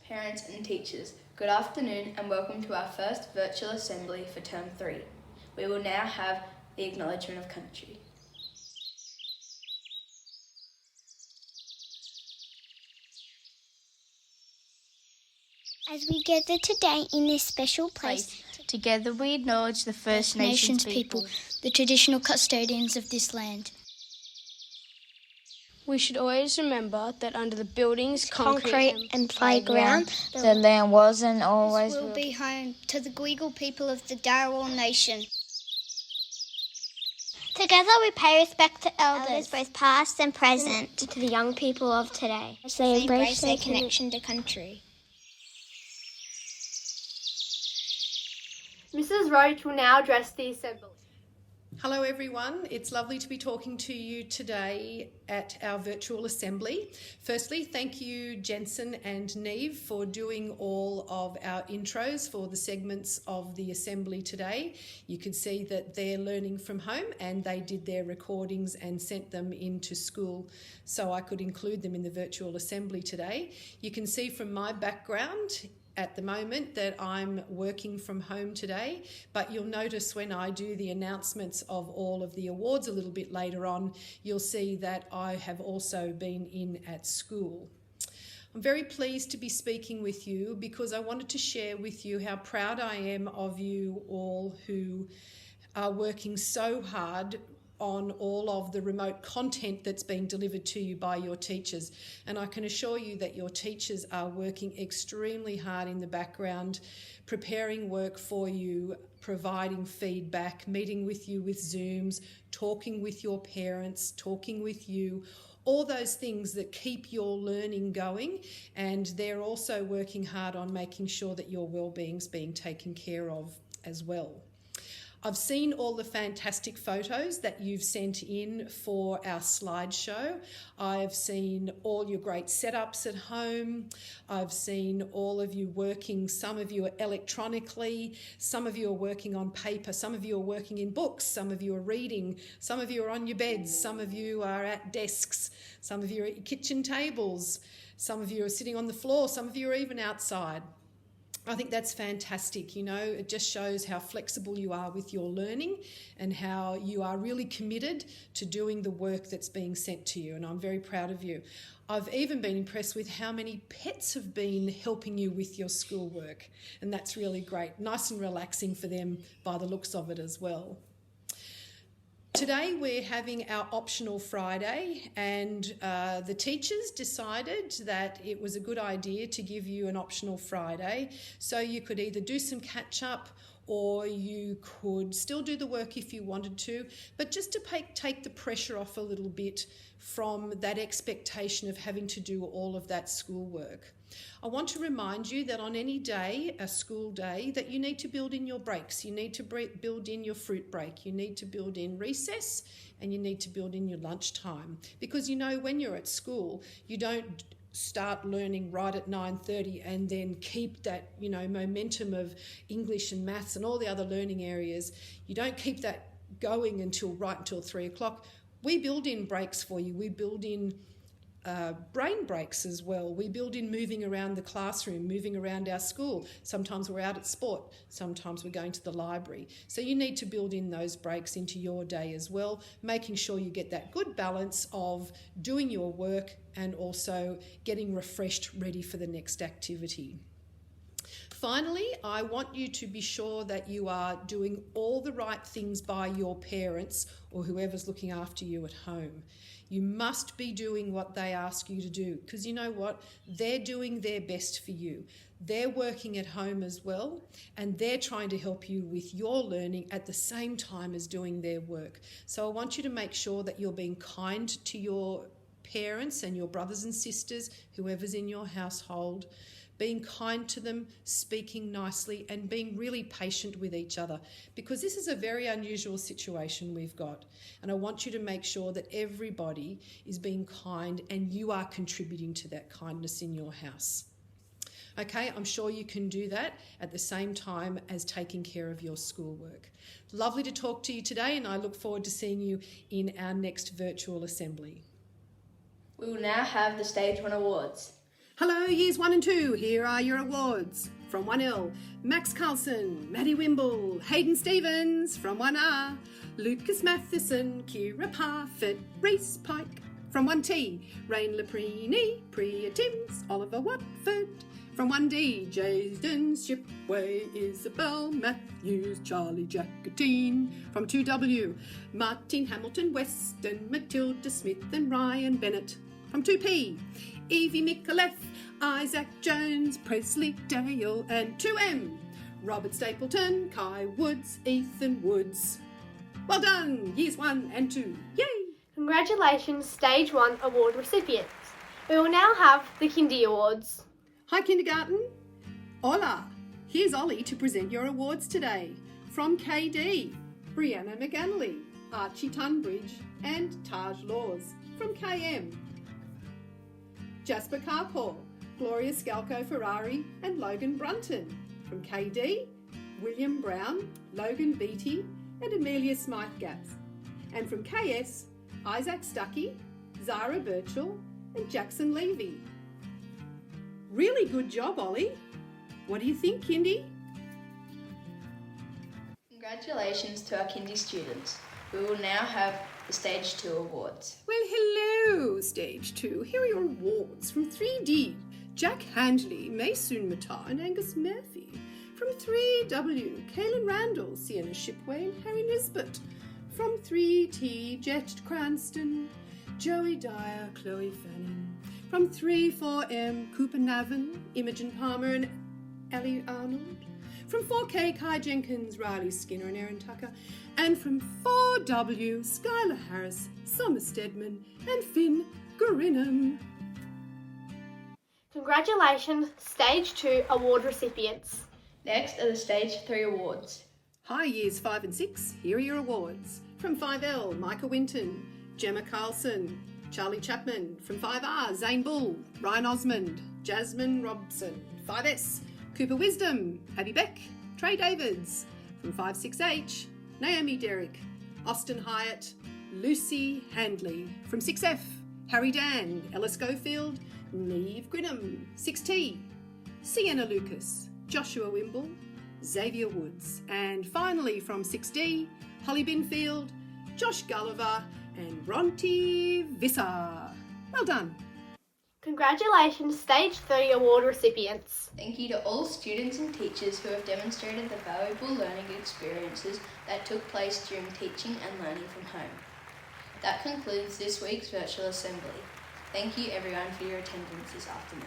parents and teachers, good afternoon and welcome to our first virtual assembly for Term 3. We will now have the Acknowledgement of Country. As we gather today in this special place, together we acknowledge the First Nations people, the traditional custodians of this land. We should always remember that under the buildings, concrete and playground, the land was and always will be home to the Gweagal people of the Darawal Nation. Together we pay respect to elders, both past and present, to the young people of today, as they embrace their connection to country. Mrs. Roach will now address the assembly. Hello everyone, it's lovely to be talking to you today at our virtual assembly. Firstly, thank you Jensen and Neve for doing all of our intros for the segments of the assembly today. You can see that they're learning from home and they did their recordings and sent them into school so I could include them in the virtual assembly today. You can see from my background at the moment that I'm working from home today, but you'll notice when I do the announcements of all of the awards a little bit later on, you'll see that I have also been in at school. I'm very pleased to be speaking with you because I wanted to share with you how proud I am of you all who are working so hard on all of the remote content that's being delivered to you by your teachers. And I can assure you that your teachers are working extremely hard in the background, preparing work for you, providing feedback, meeting with you with Zooms, talking with your parents, talking with you, all those things that keep your learning going. And they're also working hard on making sure that your well-being's being taken care of as well. I've seen all the fantastic photos that you've sent in for our slideshow. I've seen all your great setups at home. I've seen all of you working, some of you are electronically, some of you are working on paper, some of you are working in books, some of you are reading, some of you are on your beds, some of you are at desks, some of you are at your kitchen tables, some of you are sitting on the floor, some of you are even outside. I think that's fantastic. You know, it just shows how flexible you are with your learning and how you are really committed to doing the work that's being sent to you, and I'm very proud of you. I've even been impressed with how many pets have been helping you with your schoolwork, and that's really great. Nice and relaxing for them by the looks of it as well. Today we're having our optional Friday, and the teachers decided that it was a good idea to give you an optional Friday so you could either do some catch up or you could still do the work if you wanted to, but just to take the pressure off a little bit from that expectation of having to do all of that schoolwork. I want to remind you that on any day, a school day, that you need to build in your breaks. You need to build in your fruit break. You need to build in recess, and you need to build in your lunchtime. Because you know when you're at school, you don't start learning right at 9:30 and then keep that, you know, momentum of English and maths and all the other learning areas. You don't keep that going until 3 o'clock. We build in breaks for you. We build in brain breaks as well. We build in moving around the classroom, moving around our school. Sometimes we're out at sport, sometimes we're going to the library. So you need to build in those breaks into your day as well, making sure you get that good balance of doing your work and also getting refreshed, ready for the next activity. Finally, I want you to be sure that you are doing all the right things by your parents or whoever's looking after you at home. You must be doing what they ask you to do, because you know what? They're doing their best for you. They're working at home as well, and they're trying to help you with your learning at the same time as doing their work. So I want you to make sure that you're being kind to your parents and your brothers and sisters, whoever's in your household, being kind to them, speaking nicely, and being really patient with each other, because this is a very unusual situation we've got. And I want you to make sure that everybody is being kind and you are contributing to that kindness in your house. Okay, I'm sure you can do that at the same time as taking care of your schoolwork. Lovely to talk to you today, and I look forward to seeing you in our next virtual assembly. We will now have the Stage 1 awards. Hello, years 1 and 2. Here are your awards. From 1L, Max Carlson, Maddie Wimble, Hayden Stevens. From 1R, Lucas Matheson, Kira Parfitt, Reese Pike. From 1T, Rain Laprini, Priya Timms, Oliver Watford. From 1D, Jaden Shipway, Isabel Matthews, Charlie Jackatine. From 2W, Martin Hamilton Weston, Matilda Smith and Ryan Bennett. From 2P, Evie Micallef, Isaac Jones, Presley Dale. And 2M, Robert Stapleton, Kai Woods, Ethan Woods. Well done, years 1 and 2. Yay! Congratulations, Stage 1 award recipients. We will now have the Kindy Awards. Hi kindergarten. Hola. Here's Ollie to present your awards today. From KD, Brianna McAnally, Archie Tunbridge and Taj Laws. From KM, Jasper Carpaw, Gloria Scalco Ferrari and Logan Brunton. From KD, William Brown, Logan Beattie and Amelia Smythe Gaps. And from KS, Isaac Stuckey, Zara Birchall and Jackson Levy. Really good job, Ollie. What do you think, Kindy? Congratulations to our Kindy students. We will now have the Stage 2 awards. Well, hello, Stage 2. Here are your awards. From 3D, Jack Handley, Maysoon Matar and Angus Murphy. From 3W, Kaylin Randall, Sienna Shipway and Harry Nisbet. From 3T, Jet Cranston, Joey Dyer, Chloe Fanning. From 3-4M, Cooper Navin, Imogen Palmer and Ellie Arnold. From 4K, Kai Jenkins, Riley Skinner and Erin Tucker. And from 4W, Skylar Harris, Summer Stedman and Finn Gorinham. Congratulations, Stage 2 award recipients. Next are the Stage 3 awards. Hi, years 5 and 6. Here are your awards. From 5L, Micah Winton, Gemma Carlson, Charlie Chapman. From 5R, Zane Bull, Ryan Osmond, Jasmine Robson. 5S, Cooper Wisdom, Abby Beck, Trey Davids. From 5-6H, Naomi Derrick, Austin Hyatt, Lucy Handley. From 6F, Harry Dan, Ella Schofield, Neve Grinham. 6T, Sienna Lucas, Joshua Wimble, Xavier Woods. And finally from 6D, Holly Binfield, Josh Gulliver and Bronte Visser. Well done. Congratulations, Stage 3 award recipients. Thank you to all students and teachers who have demonstrated the valuable learning experiences that took place during teaching and learning from home. That concludes this week's virtual assembly. Thank you everyone for your attendance this afternoon.